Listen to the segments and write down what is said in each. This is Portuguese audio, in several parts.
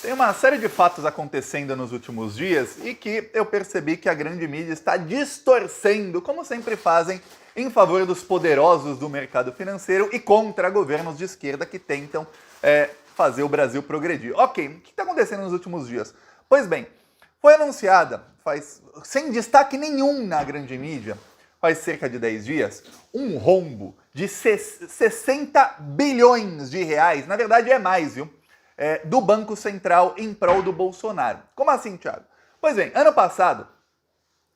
Tem uma série de fatos acontecendo nos últimos dias e que eu percebi que a grande mídia está distorcendo, como sempre fazem, em favor dos poderosos do mercado financeiro e contra governos de esquerda que tentam fazer o Brasil progredir. Ok, o que está acontecendo nos últimos dias? Pois bem, foi anunciada, sem destaque nenhum na grande mídia, faz cerca de 10 dias, um rombo de 60 bilhões de reais, na verdade é mais, viu? Do Banco Central em prol do Bolsonaro. Como assim, Thiago? Pois bem, ano passado,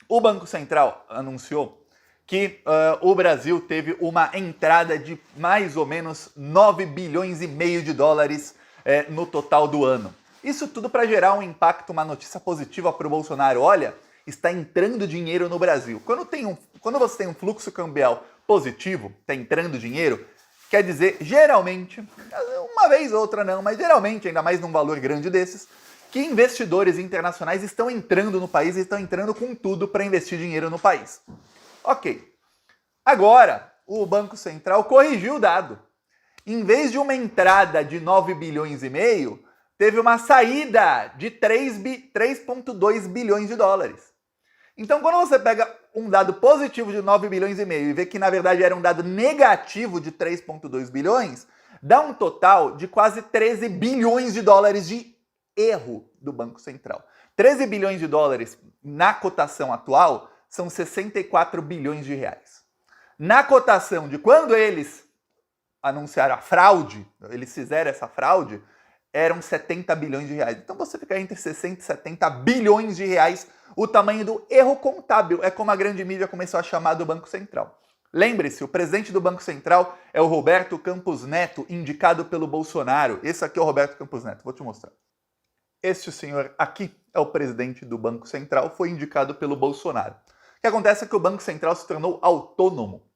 o Banco Central anunciou que o Brasil teve uma entrada de mais ou menos 9 bilhões e meio de dólares no total do ano. Isso tudo para gerar um impacto, uma notícia positiva para o Bolsonaro. Olha, está entrando dinheiro no Brasil. Quando você tem um fluxo cambial positivo, está entrando dinheiro, quer dizer, geralmente, uma vez ou outra não, mas geralmente, ainda mais num valor grande desses, que investidores internacionais estão entrando no país e estão entrando com tudo para investir dinheiro no país. Ok. Agora, o Banco Central corrigiu o dado. Em vez de uma entrada de 9 bilhões e meio, teve uma saída de 3,2 bilhões de dólares. Então, quando você pega um dado positivo de 9 bilhões e meio e vê que, na verdade, era um dado negativo de 3,2 bilhões, dá um total de quase 13 bilhões de dólares de erro do Banco Central. 13 bilhões de dólares na cotação atual são 64 bilhões de reais. Na cotação de quando eles anunciaram a fraude, eles fizeram essa fraude, eram 70 bilhões de reais. Então você fica entre 60 e 70 bilhões de reais o tamanho do erro contábil. É como a grande mídia começou a chamar do Banco Central. Lembre-se, o presidente do Banco Central é o Roberto Campos Neto, indicado pelo Bolsonaro. Esse aqui é o Roberto Campos Neto, vou te mostrar. Este senhor aqui é o presidente do Banco Central, foi indicado pelo Bolsonaro. O que acontece é que o Banco Central se tornou autônomo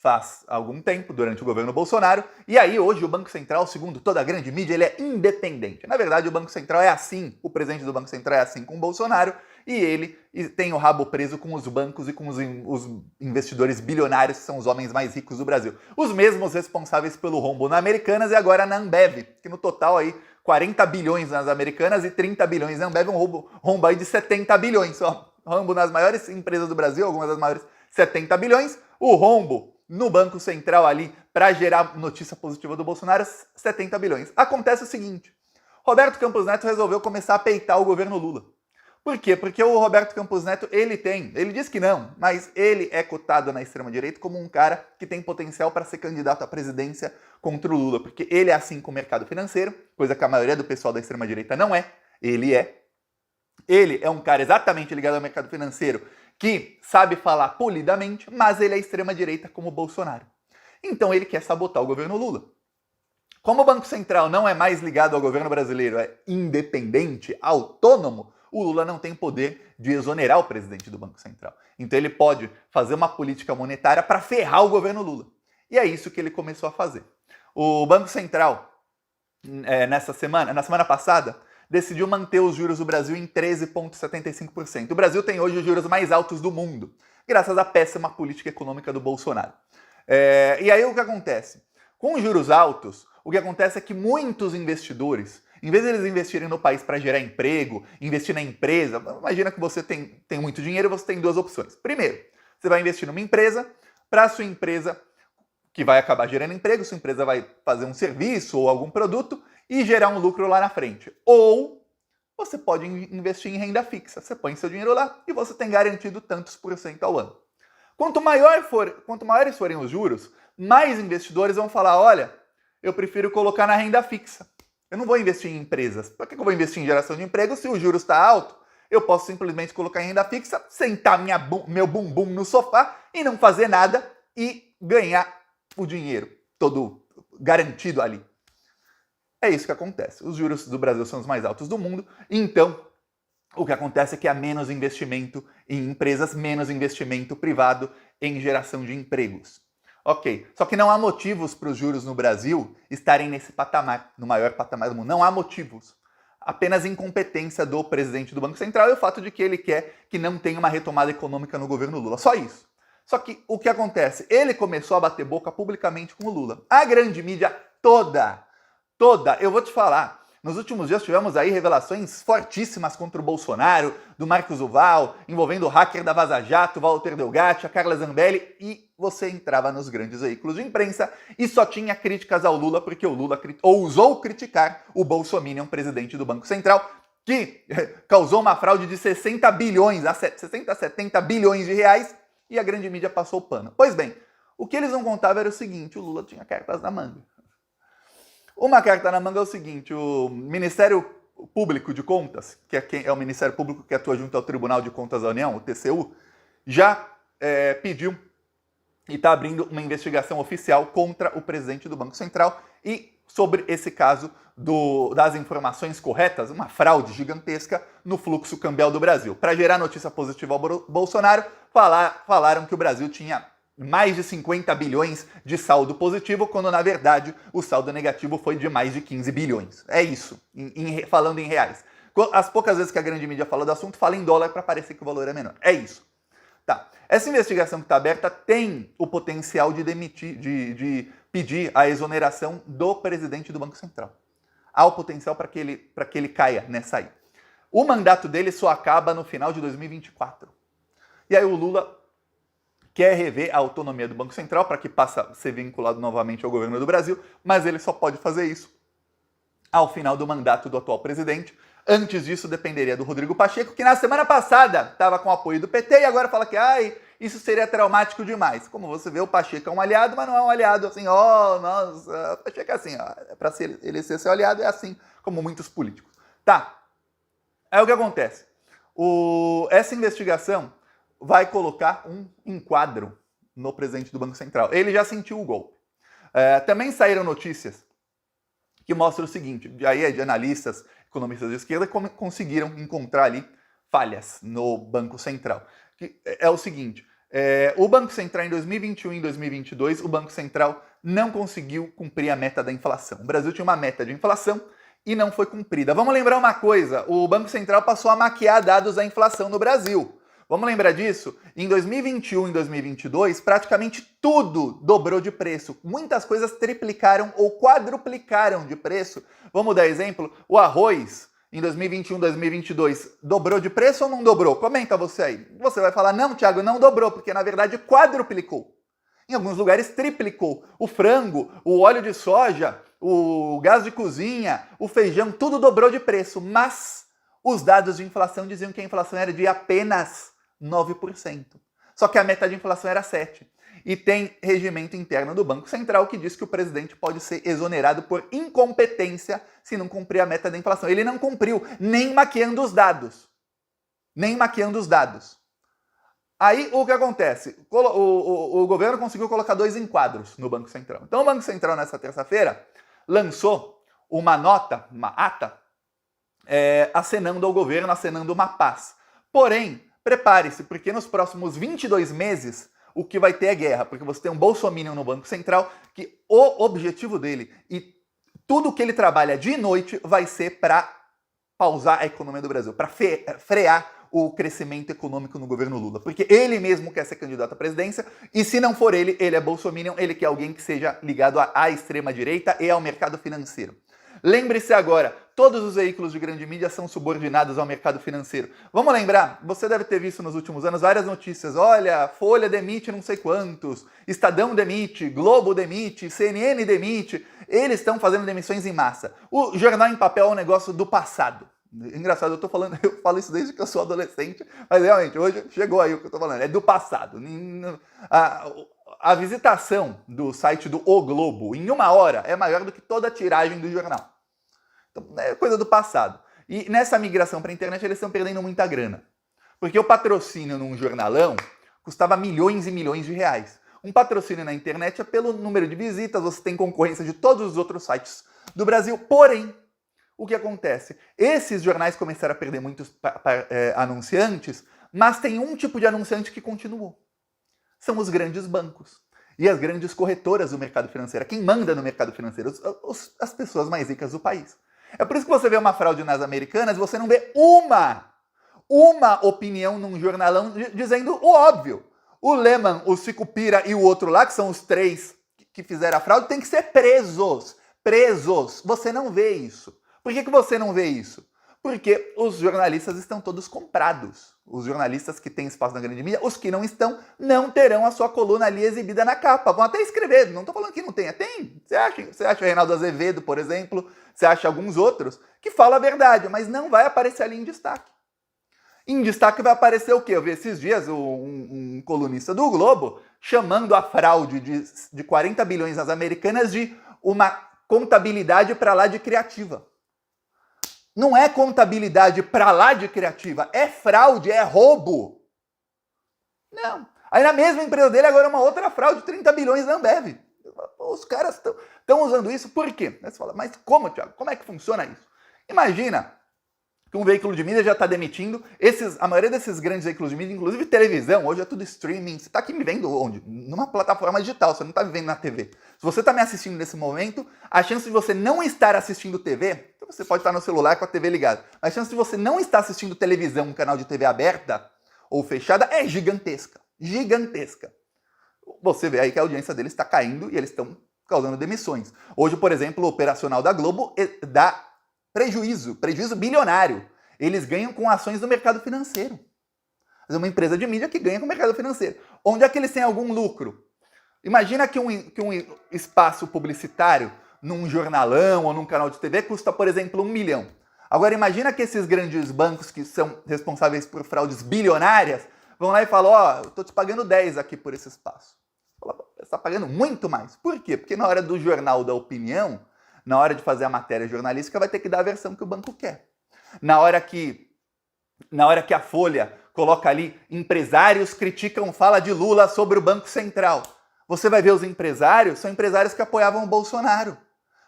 faz algum tempo, durante o governo Bolsonaro, e aí hoje o Banco Central, segundo toda a grande mídia, ele é independente. Na verdade, o Banco Central é assim, o presidente do Banco Central é assim com o Bolsonaro, e ele tem o rabo preso com os bancos e com os investidores bilionários, que são os homens mais ricos do Brasil. Os mesmos responsáveis pelo rombo na Americanas e agora na Ambev, que no total aí 40 bilhões nas Americanas e 30 bilhões na Ambev, um rombo aí de 70 bilhões. Ó, rombo nas maiores empresas do Brasil, algumas das maiores, 70 bilhões, o rombo no Banco Central ali, para gerar notícia positiva do Bolsonaro, 70 bilhões. Acontece o seguinte, Roberto Campos Neto resolveu começar a peitar o governo Lula. Por quê? Porque o Roberto Campos Neto, ele diz que não, mas ele é cotado na extrema-direita como um cara que tem potencial para ser candidato à presidência contra o Lula, porque ele é assim com o mercado financeiro, coisa que a maioria do pessoal da extrema-direita não é, ele é. Ele é um cara exatamente ligado ao mercado financeiro, que sabe falar polidamente, mas ele é extrema-direita como o Bolsonaro. Então ele quer sabotar o governo Lula. Como o Banco Central não é mais ligado ao governo brasileiro, é independente, autônomo, o Lula não tem poder de exonerar o presidente do Banco Central. Então ele pode fazer uma política monetária para ferrar o governo Lula. E é isso que ele começou a fazer. O Banco Central, na semana passada, decidiu manter os juros do Brasil em 13,75%. O Brasil tem hoje os juros mais altos do mundo, graças à péssima política econômica do Bolsonaro. E aí o que acontece? Com os juros altos, o que acontece é que muitos investidores, em vez de eles investirem no país para gerar emprego, investir na empresa, imagina que você tem muito dinheiro e você tem duas opções. Primeiro, você vai investir numa empresa, para a sua empresa, que vai acabar gerando emprego, sua empresa vai fazer um serviço ou algum produto, e gerar um lucro lá na frente. Ou você pode investir em renda fixa. Você põe seu dinheiro lá e você tem garantido tantos % ao ano. Quanto maiores forem os juros, mais investidores vão falar, olha, eu prefiro colocar na renda fixa. Eu não vou investir em empresas. Por que eu vou investir em geração de emprego se o juros está alto? Eu posso simplesmente colocar em renda fixa, sentar meu bumbum no sofá e não fazer nada e ganhar o dinheiro todo garantido ali. É isso que acontece. Os juros do Brasil são os mais altos do mundo, então o que acontece é que há menos investimento em empresas, menos investimento privado em geração de empregos. Ok, só que não há motivos para os juros no Brasil estarem nesse patamar, no maior patamar do mundo. Não há motivos. Apenas incompetência do presidente do Banco Central e o fato de que ele quer que não tenha uma retomada econômica no governo Lula. Só isso. Só que o que acontece? Ele começou a bater boca publicamente com o Lula. A grande mídia toda, eu vou te falar, Nos últimos dias tivemos aí revelações fortíssimas contra o Bolsonaro, do Marcos Duval, envolvendo o hacker da Vaza Jato, Walter Delgatti, a Carla Zambelli, e você entrava nos grandes veículos de imprensa e só tinha críticas ao Lula porque o Lula ousou criticar o Bolsominion, presidente do Banco Central, que causou uma fraude de 60 bilhões, 60 a 70 bilhões de reais, e a grande mídia passou o pano. Pois bem, o que eles não contavam era o seguinte: o Lula tinha cartas na manga. Uma carta na manga é o seguinte: o Ministério Público de Contas, que é o Ministério Público que atua junto ao Tribunal de Contas da União, o TCU, já pediu e está abrindo uma investigação oficial contra o presidente do Banco Central e sobre esse caso das informações corretas, uma fraude gigantesca no fluxo cambial do Brasil. Para gerar notícia positiva ao Bolsonaro, falaram que o Brasil tinha mais de 50 bilhões de saldo positivo, quando na verdade o saldo negativo foi de mais de 15 bilhões. É isso, falando em reais. As poucas vezes que a grande mídia fala do assunto, fala em dólar para parecer que o valor é menor. É isso. Tá. Essa investigação que está aberta tem o potencial de de pedir a exoneração do presidente do Banco Central. Há o potencial para que ele caia nessa aí. O mandato dele só acaba no final de 2024. E aí o Lula quer rever a autonomia do Banco Central para que passe a ser vinculado novamente ao governo do Brasil, mas ele só pode fazer isso ao final do mandato do atual presidente. Antes disso, dependeria do Rodrigo Pacheco, que na semana passada estava com o apoio do PT e agora fala que isso seria traumático demais. Como você vê, o Pacheco é um aliado, mas não é um aliado assim, nossa, o Pacheco é assim, para ele ser seu aliado é assim, como muitos políticos. Tá, aí o que acontece? Essa investigação vai colocar um enquadro no presidente do Banco Central. Ele já sentiu o golpe. Também saíram notícias que mostram o seguinte, aí de analistas, economistas de esquerda, conseguiram encontrar ali falhas no Banco Central. Que é o seguinte, o Banco Central em 2021 e 2022, o Banco Central não conseguiu cumprir a meta da inflação. O Brasil tinha uma meta de inflação e não foi cumprida. Vamos lembrar uma coisa, o Banco Central passou a maquiar dados da inflação no Brasil. Vamos lembrar disso? Em 2021 e 2022, praticamente tudo dobrou de preço. Muitas coisas triplicaram ou quadruplicaram de preço. Vamos dar exemplo? O arroz, em 2021 e 2022, dobrou de preço ou não dobrou? Comenta você aí. Você vai falar, não, Thiago, não dobrou, porque na verdade quadruplicou. Em alguns lugares triplicou. O frango, o óleo de soja, o gás de cozinha, o feijão, tudo dobrou de preço. Mas os dados de inflação diziam que a inflação era de apenas 9%. Só que a meta de inflação era 7%. E tem regimento interno do Banco Central que diz que o presidente pode ser exonerado por incompetência se não cumprir a meta da inflação. Ele não cumpriu, nem maquiando os dados. Nem maquiando os dados. Aí o que acontece? O governo conseguiu colocar 2 enquadros no Banco Central. Então o Banco Central, nessa terça-feira, lançou uma nota, uma ata, acenando ao governo, acenando uma paz. Porém, prepare-se, porque nos próximos 22 meses o que vai ter é guerra, porque você tem um Bolsominion no Banco Central que o objetivo dele e tudo que ele trabalha de noite vai ser para pausar a economia do Brasil, para frear o crescimento econômico no governo Lula, porque ele mesmo quer ser candidato à presidência e se não for ele é Bolsominion, ele quer alguém que seja ligado à extrema-direita e ao mercado financeiro. Lembre-se agora, todos os veículos de grande mídia são subordinados ao mercado financeiro. Vamos lembrar, você deve ter visto nos últimos anos várias notícias. Olha, Folha demite não sei quantos, Estadão demite, Globo demite, CNN demite. Eles estão fazendo demissões em massa. O jornal em papel é um negócio do passado. Engraçado, eu falo isso desde que eu sou adolescente, mas realmente, hoje chegou aí o que eu tô falando, é do passado. A visitação do site do O Globo em 1 hora é maior do que toda a tiragem do jornal. Então, é coisa do passado. E nessa migração para a internet eles estão perdendo muita grana. Porque o patrocínio num jornalão custava milhões e milhões de reais. Um patrocínio na internet é pelo número de visitas, você tem concorrência de todos os outros sites do Brasil. Porém, o que acontece? Esses jornais começaram a perder muitos anunciantes, mas tem um tipo de anunciante que continuou. São os grandes bancos e as grandes corretoras do mercado financeiro. Quem manda no mercado financeiro? As pessoas mais ricas do país. É por isso que você vê uma fraude nas Americanas e você não vê uma opinião num jornalão dizendo o óbvio. O Lehman, o Sicupira e o outro lá, que são os 3 que fizeram a fraude, tem que ser presos. Presos. Você não vê isso. Por que você não vê isso? Porque os jornalistas estão todos comprados. Os jornalistas que têm espaço na grande mídia, os que não estão, não terão a sua coluna ali exibida na capa. Vão até escrever, não estou falando que não tenha. Tem. Você acha o Reinaldo Azevedo, por exemplo, você acha alguns outros, que fala a verdade, mas não vai aparecer ali em destaque. Em destaque vai aparecer o quê? Eu vi esses dias um colunista do Globo chamando a fraude de 40 bilhões nas Americanas de uma contabilidade para lá de criativa. Não é contabilidade para lá de criativa, é fraude, é roubo. Não. Aí na mesma empresa dele agora uma outra fraude, 30 bilhões na Ambev. Os caras estão usando isso por quê? Aí você fala, mas como, Thiago? Como é que funciona isso? Imagina que um veículo de mídia já está demitindo, a maioria desses grandes veículos de mídia, inclusive televisão, hoje é tudo streaming, você está aqui me vendo onde? Numa plataforma digital, você não está me vendo na TV. Se você está me assistindo nesse momento, a chance de você não estar assistindo TV, então você pode estar no celular com a TV ligada, mas a chance de você não estar assistindo televisão, um canal de TV aberta ou fechada, é gigantesca. Gigantesca. Você vê aí que a audiência deles está caindo e eles estão causando demissões. Hoje, por exemplo, o operacional da Globo dá prejuízo bilionário. Eles ganham com ações do mercado financeiro. É uma empresa de mídia que ganha com o mercado financeiro. Onde é que eles têm algum lucro? Imagina que um espaço publicitário num jornalão ou num canal de TV custa, por exemplo, 1 milhão. Agora imagina que esses grandes bancos que são responsáveis por fraudes bilionárias vão lá e falam, ó, eu tô te pagando 10 aqui por esse espaço. Você está pagando muito mais. Por quê? Porque na hora do jornal da opinião, na hora de fazer a matéria jornalística, vai ter que dar a versão que o banco quer. Na hora que a Folha coloca ali, empresários criticam fala de Lula sobre o Banco Central. Você vai ver os empresários, são empresários que apoiavam o Bolsonaro.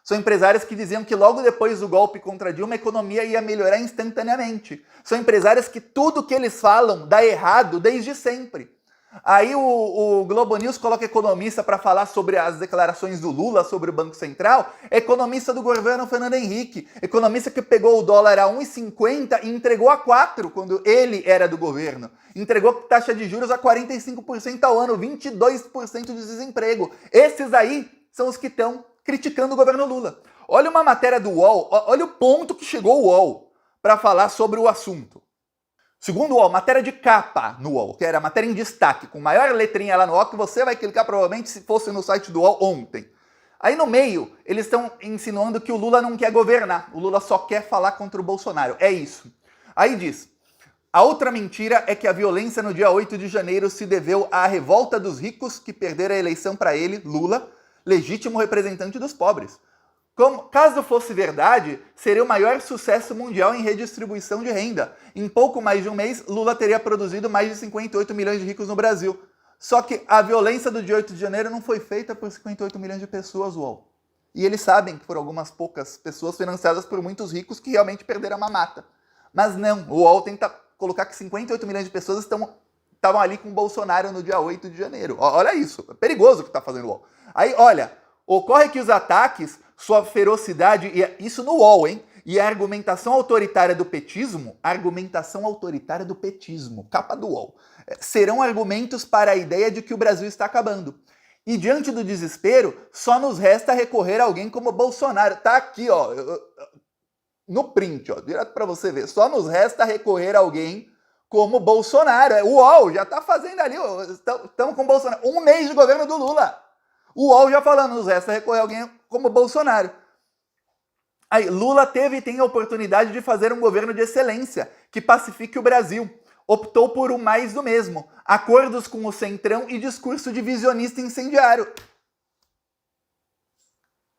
São empresários que diziam que logo depois do golpe contra Dilma, a economia ia melhorar instantaneamente. São empresários que tudo que eles falam dá errado desde sempre. Aí o Globo News coloca economista para falar sobre as declarações do Lula sobre o Banco Central, economista do governo Fernando Henrique, economista que pegou o dólar a 1,50 e entregou a 4 quando ele era do governo. Entregou taxa de juros a 45% ao ano, 22% de desemprego. Esses aí são os que estão criticando o governo Lula. Olha uma matéria do UOL, olha o ponto que chegou o UOL para falar sobre o assunto. Segundo o UOL, matéria de capa no UOL, que era a matéria em destaque, com maior letrinha lá no UOL, que você vai clicar provavelmente se fosse no site do UOL ontem. Aí no meio, eles estão insinuando que o Lula não quer governar, o Lula só quer falar contra o Bolsonaro. É isso. Aí diz, a outra mentira é que a violência no dia 8 de janeiro se deveu à revolta dos ricos que perderam a eleição para ele, Lula, legítimo representante dos pobres. Caso fosse verdade, seria o maior sucesso mundial em redistribuição de renda. Em pouco mais de um mês, Lula teria produzido mais de 58 milhões de ricos no Brasil. Só que a violência do dia 8 de janeiro não foi feita por 58 milhões de pessoas, UOL. E eles sabem que foram algumas poucas pessoas financiadas por muitos ricos que realmente perderam a mamata. Mas não, o UOL tenta colocar que 58 milhões de pessoas estavam ali com o Bolsonaro no dia 8 de janeiro. Olha isso, é perigoso o que está fazendo o UOL. Aí, olha, ocorre que os ataques, sua ferocidade, isso no UOL, hein? E a argumentação autoritária do petismo, capa do UOL, serão argumentos para a ideia de que o Brasil está acabando. E diante do desespero, só nos resta recorrer a alguém como Bolsonaro. Tá aqui, ó, no print, ó, direto para você ver. Só nos resta recorrer a alguém como Bolsonaro. O UOL já tá fazendo ali, estamos com o Bolsonaro. 1 mês de governo do Lula. O UOL já falando, nos resta recorrer a alguém como Bolsonaro. Aí, Lula teve e tem a oportunidade de fazer um governo de excelência, que pacifique o Brasil. Optou por o mais do mesmo, acordos com o Centrão e discurso divisionista incendiário.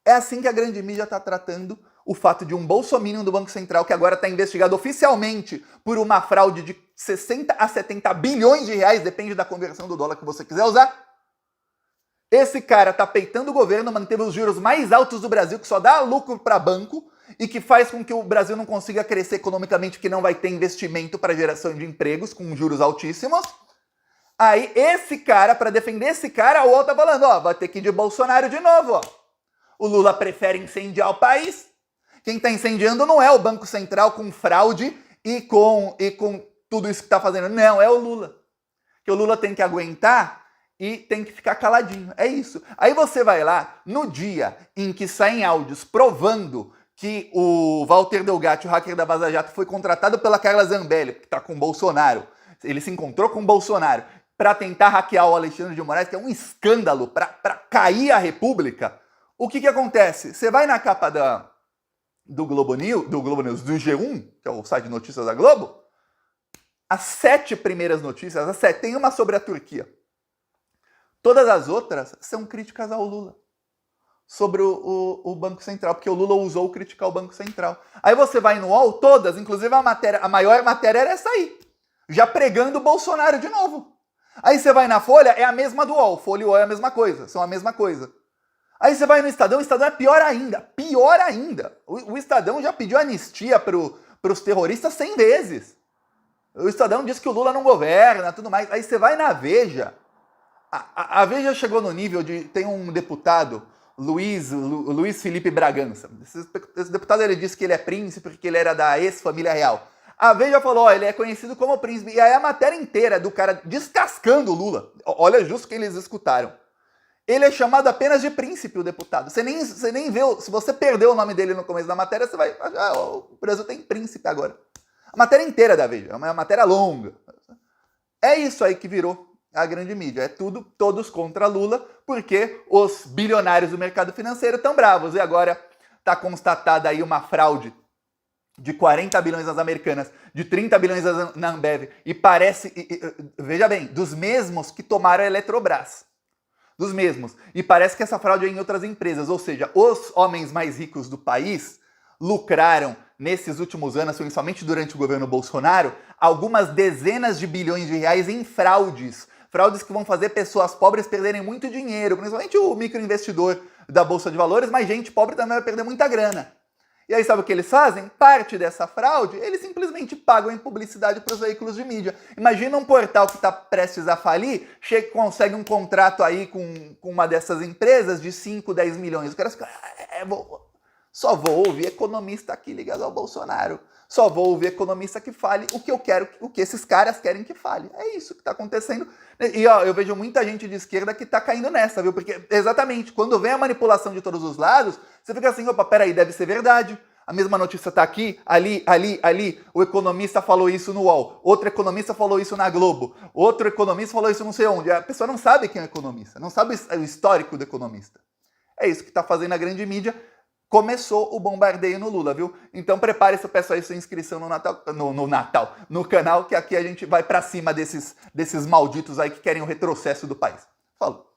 É assim que a grande mídia está tratando o fato de um bolsominion do Banco Central, que agora está investigado oficialmente por uma fraude de 60 a 70 bilhões de reais, depende da conversão do dólar que você quiser usar. Esse cara tá peitando o governo, manteve os juros mais altos do Brasil, que só dá lucro para banco e que faz com que o Brasil não consiga crescer economicamente, que não vai ter investimento para geração de empregos com juros altíssimos. Aí esse cara, para defender esse cara, o UOL tá falando, ó, vai ter que ir de Bolsonaro de novo, ó. O Lula prefere incendiar o país. Quem tá incendiando não é o Banco Central com fraude e com tudo isso que tá fazendo. Não, é o Lula. Que o Lula tem que aguentar e tem que ficar caladinho. É isso. Aí você vai lá, no dia em que saem áudios provando que o Walter Delgatti, o hacker da Vaza Jato, foi contratado pela Carla Zambelli, que está com o Bolsonaro. Ele se encontrou com o Bolsonaro para tentar hackear o Alexandre de Moraes, que é um escândalo, para cair a República. O que acontece? Você vai na capa do Globo News, do G1, que é o site de notícias da Globo, as 7 primeiras notícias, tem uma sobre a Turquia. Todas as outras são críticas ao Lula. Sobre o Banco Central, porque o Lula ousou criticar o Banco Central. Aí você vai no UOL, todas, inclusive a maior matéria era essa aí, já pregando o Bolsonaro de novo. Aí você vai na Folha, é a mesma do UOL, Folha e UOL é a mesma coisa, são a mesma coisa. Aí você vai no Estadão, o Estadão é pior ainda. O Estadão já pediu anistia para os terroristas 100 vezes. O Estadão diz que o Lula não governa, tudo mais. Aí você vai na Veja, a Veja chegou no nível de... Tem um deputado, Luiz Felipe Bragança. Esse deputado, ele disse que ele é príncipe porque ele era da ex-família real. A Veja falou, ele é conhecido como príncipe. E aí a matéria inteira do cara descascando o Lula. Olha justo que eles escutaram. Ele é chamado apenas de príncipe, o deputado. Você nem vê, se você perdeu o nome dele no começo da matéria, você vai... o Brasil tem príncipe agora. A matéria inteira da Veja, é uma matéria longa. É isso aí que virou a grande mídia. É todos contra Lula, porque os bilionários do mercado financeiro estão bravos. E agora está constatada aí uma fraude de 40 bilhões nas Americanas, de 30 bilhões na Ambev. E parece, veja bem, dos mesmos que tomaram a Eletrobras. Dos mesmos. E parece que essa fraude é em outras empresas. Ou seja, os homens mais ricos do país lucraram nesses últimos anos, principalmente durante o governo Bolsonaro, algumas dezenas de bilhões de reais em fraudes. Fraudes que vão fazer pessoas pobres perderem muito dinheiro, principalmente o microinvestidor da Bolsa de Valores, mas gente pobre também vai perder muita grana. E aí sabe o que eles fazem? Parte dessa fraude, eles simplesmente pagam em publicidade para os veículos de mídia. Imagina um portal que está prestes a falir, consegue um contrato aí com uma dessas empresas de 5, 10 milhões. O cara fica, só vou ouvir economista aqui ligado ao Bolsonaro. Só vou ouvir economista que fale o que eu quero, o que esses caras querem que fale. É isso que está acontecendo. E ó, eu vejo muita gente de esquerda que está caindo nessa, viu? Porque, exatamente, quando vem a manipulação de todos os lados, você fica assim, opa, peraí, deve ser verdade. A mesma notícia está aqui, ali. O economista falou isso no UOL. Outro economista falou isso na Globo. Outro economista falou isso não sei onde. A pessoa não sabe quem é o economista, não sabe o histórico do economista. É isso que está fazendo a grande mídia. Começou o bombardeio no Lula, viu? Então prepare-se, eu peço aí sua inscrição no canal, que aqui a gente vai pra cima desses malditos aí que querem o retrocesso do país. Falou!